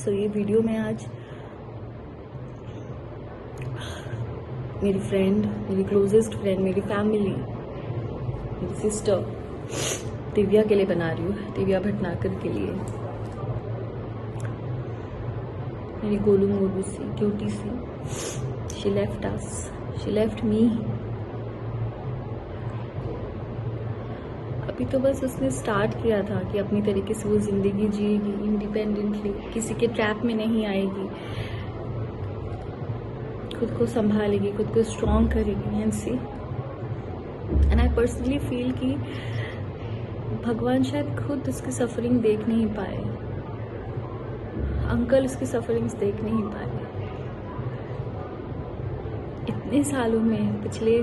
सो ये वीडियो में आज मेरी फ्रेंड, मेरी क्लोजेस्ट फ्रेंड, मेरी फैमिली, मेरी सिस्टर दिव्या के लिए बना रही हूँ, दिव्या भटनागर के लिए। मेरी गोलू मोलू सी क्यूटी सी, she left us, she left me. अभी तो बस उसने स्टार्ट किया था कि अपनी तरीके से वो जिंदगी जिएगी इंडिपेंडेंटली, किसी के ट्रैप में नहीं आएगी, खुद को संभालेगी, खुद को स्ट्रॉन्ग करेगी। And see, and I personally feel कि भगवान शायद खुद उसकी सफरिंग देख नहीं पाए, अंकल उसकी सफरिंग्स देख नहीं पाए। इतने सालों में, पिछले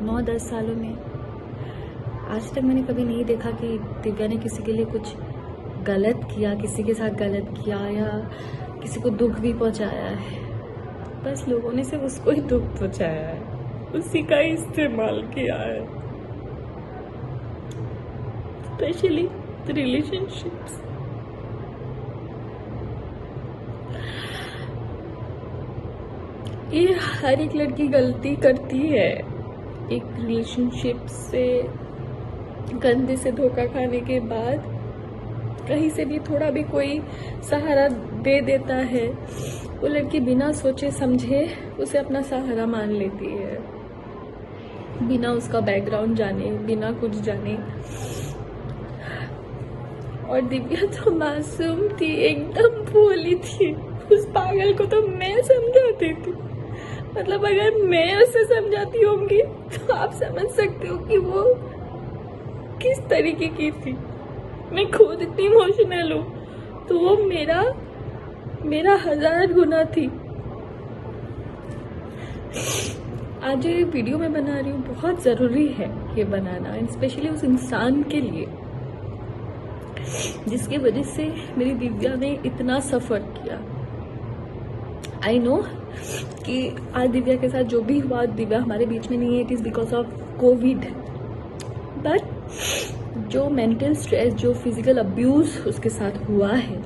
9-10 सालों में आज तक मैंने कभी नहीं देखा कि दिव्या ने किसी के लिए कुछ गलत किया, किसी के साथ गलत किया या किसी को दुख भी पहुंचाया है। बस लोगों ने सिर्फ उसको ही दुख पहुंचाया है, उसी का ही इस्तेमाल किया है, स्पेशली रिलेशनशिप्स। ये हर एक लड़की गलती करती है, एक रिलेशनशिप से कंधे से धोखा खाने के बाद कहीं से भी थोड़ा भी कोई सहारा दे देता है, वो लड़की बिना सोचे समझे उसे अपना सहारा मान लेती है, बिना उसका बैकग्राउंड जाने, बिना कुछ जाने। और दिव्या तो मासूम थी, एकदम भोली थी। उस पागल को तो मैं समझाती थी, मतलब अगर मैं उसे समझाती होंगी तो आप समझ सकते हो कि वो किस तरीके की थी। मैं खुद इतनी इमोशनल हूँ तो वो मेरा 1000 गुना थी। आज ये वीडियो मैं बना रही हूँ, बहुत जरूरी है ये बनाना, स्पेशली उस इंसान के लिए जिसकी वजह से मेरी दिव्या ने इतना सफर किया। आई नो कि आज दिव्या के साथ जो भी हुआ, दिव्या हमारे बीच में नहीं है, it is because of Covid. But जो मेंटल स्ट्रेस, जो फिजिकल अब्यूज उसके साथ हुआ है,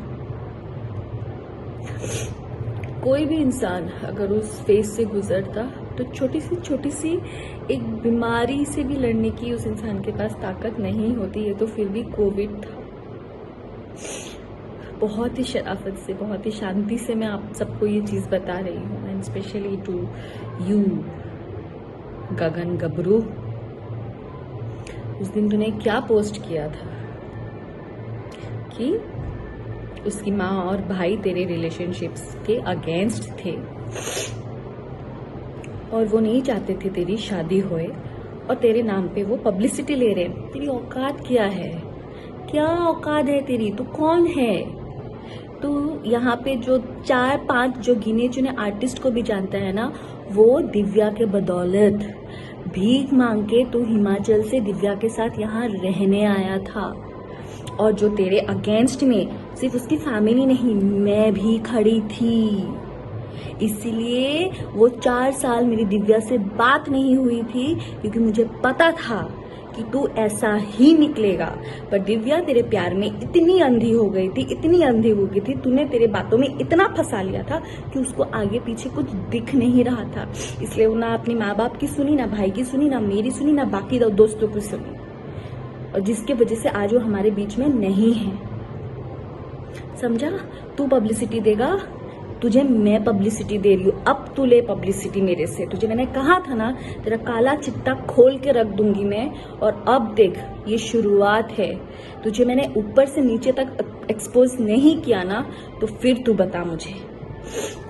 कोई भी इंसान अगर उस फेज से गुजरता तो छोटी सी एक बीमारी से भी लड़ने की उस इंसान के पास ताकत नहीं होती। ये तो फिर भी कोविड था। बहुत ही शराफत से, बहुत ही शांति से मैं आप सबको ये चीज बता रही हूँ, एंड स्पेशली टू यू गगन गबरू। उस दिन तूने क्या पोस्ट किया था कि उसकी माँ और भाई तेरे रिलेशनशिप्स के अगेंस्ट थे और वो नहीं चाहते थे तेरी शादी होए, और तेरे नाम पे वो पब्लिसिटी ले रहे हैं। तेरी औकात क्या है? क्या औकात है तेरी? तू कौन है? तू यहाँ पे जो 4-5 जो गिने चुने आर्टिस्ट को भी जानता है ना, वो दिव्या के बदौलत भीख मांग के तू हिमाचल से दिव्या के साथ यहाँ रहने आया था। और जो तेरे अगेंस्ट में सिर्फ उसकी फैमिली नहीं, मैं भी खड़ी थी, इसीलिए वो 4 साल मेरी दिव्या से बात नहीं हुई थी, क्योंकि मुझे पता था कि तू ऐसा ही निकलेगा। पर दिव्या तेरे प्यार में इतनी अंधी हो गई थी, इतनी अंधी हो गई थी, तूने तेरे बातों में इतना फंसा लिया था कि उसको आगे पीछे कुछ दिख नहीं रहा था। इसलिए वो ना अपने माँ बाप की सुनी, ना भाई की सुनी, ना मेरी सुनी, ना बाकी दोस्तों की सुनी, और जिसके वजह से आज वो हमारे बीच में नहीं है। समझा? तू पब्लिसिटी देगा, तुझे मैं पब्लिसिटी दे रही हूँ, अब तू ले पब्लिसिटी मेरे से। तुझे मैंने कहा था ना, तेरा काला चिट्टा खोल के रख दूंगी मैं। और अब देख, ये शुरुआत है। तुझे मैंने ऊपर से नीचे तक एक्सपोज नहीं किया ना, तो फिर तू बता मुझे।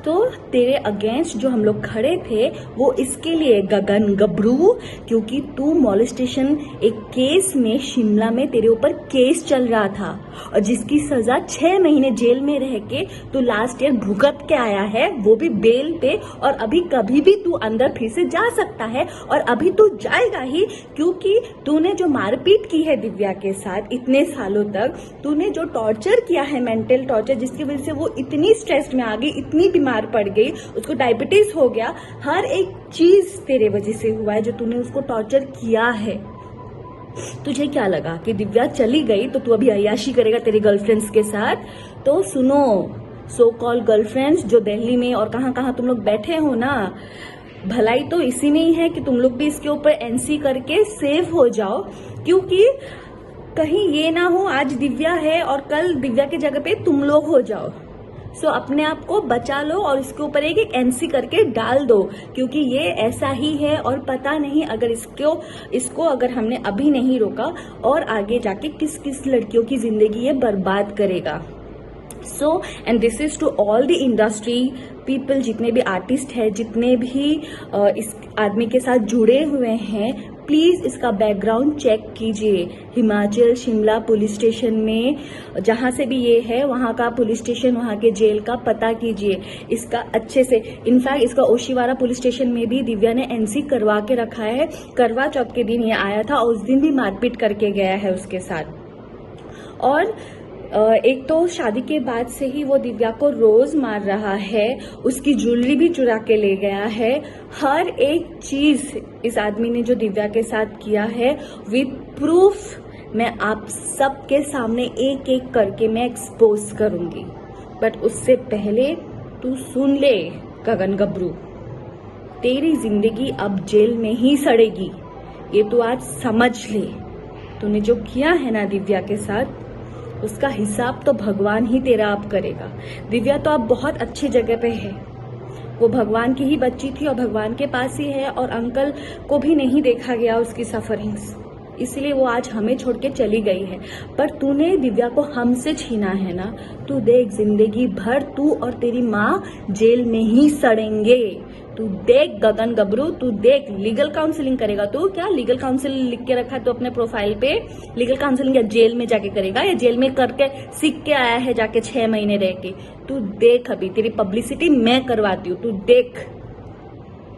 तो तेरे अगेंस्ट जो हम लोग खड़े थे वो इसके लिए गगन गबरू, क्योंकि तू मॉलेस्टेशन एक केस में शिमला में तेरे ऊपर केस चल रहा था, और जिसकी सजा 6 महीने जेल में रह के तू लास्ट ईयर भुगत के आया है, वो भी बेल पे। और अभी कभी भी तू अंदर फिर से जा सकता है, और अभी तू जाएगा ही, क्योंकि तूने जो मारपीट की है दिव्या के साथ इतने सालों तक, तूने जो टॉर्चर किया है, मेंटल टॉर्चर, जिसकी वजह से वो इतनी स्ट्रेस्ड में आ गई, इतनी बीमार पड़ गई, उसको डायबिटीज हो गया। हर एक चीज तेरे वजह से हुआ है, जो तूने उसको टॉर्चर किया है। तुझे क्या लगा कि दिव्या चली गई तो तू अभी अय्याशी करेगा तेरे गर्लफ्रेंड्स के साथ? तो सुनो, सो कॉल गर्लफ्रेंड्स जो दिल्ली में और कहाँ कहाँ तुम लोग बैठे हो ना, भलाई तो इसी में ही है कि तुम लोग भी इसके ऊपर एनसी करके सेव हो जाओ, क्योंकि कहीं ये ना हो आज दिव्या है और कल दिव्या की जगह पे तुम लोग हो जाओ। सो अपने आप को बचा लो और इसके ऊपर एक एनसी करके डाल दो, क्योंकि ये ऐसा ही है और पता नहीं अगर इसको अगर हमने अभी नहीं रोका और आगे जाके किस किस लड़कियों की जिंदगी ये बर्बाद करेगा। So and this is to all the industry people, जितने भी आर्टिस्ट है, जितने भी इस आदमी के साथ जुड़े हुए हैं, प्लीज इसका बैकग्राउंड चेक कीजिए। हिमाचल शिमला पुलिस स्टेशन में जहां से भी ये है वहां का पुलिस स्टेशन, वहां के जेल का पता कीजिए इसका अच्छे से। इनफैक्ट इसका ओशीवारा पुलिस स्टेशन में भी दिव्या ने एनसी करवा के रखा है। करवा चौथ के दिन ये आया था और उस दिन भी मारपीट करके गया है उसके साथ। और एक तो शादी के बाद से ही वो दिव्या को रोज मार रहा है, उसकी ज्वेलरी भी चुरा के ले गया है। हर एक चीज इस आदमी ने जो दिव्या के साथ किया है विद प्रूफ मैं आप सबके सामने एक एक करके मैं एक्सपोज करूंगी। बट उससे पहले तू सुन ले गगन गबरू, तेरी जिंदगी अब जेल में ही सड़ेगी, ये तू आज समझ ले। तूने जो किया है ना दिव्या के साथ, उसका हिसाब तो भगवान ही तेरा अब करेगा। दिव्या तो अब बहुत अच्छी जगह पे है, वो भगवान की ही बच्ची थी और भगवान के पास ही है, और अंकल को भी नहीं देखा गया उसकी सफरिंग्स, इसलिए वो आज हमें छोड़ के चली गई है। पर तूने दिव्या को हमसे छीना है ना, तू देख जिंदगी भर तू और तेरी माँ जेल में ही सड़ेंगे। तू देख गगन गबरू, तू देख। लीगल काउंसलिंग करेगा तू? क्या लीगल काउंसलिंग लिख के रखा है तो अपने प्रोफाइल पे? लीगल काउंसलिंग या जेल में जाके करेगा, या जेल में करके सीख के आया है जाके 6 महीने रह के? तू देख, अभी तेरी पब्लिसिटी मैं करवाती हूँ, तू देख।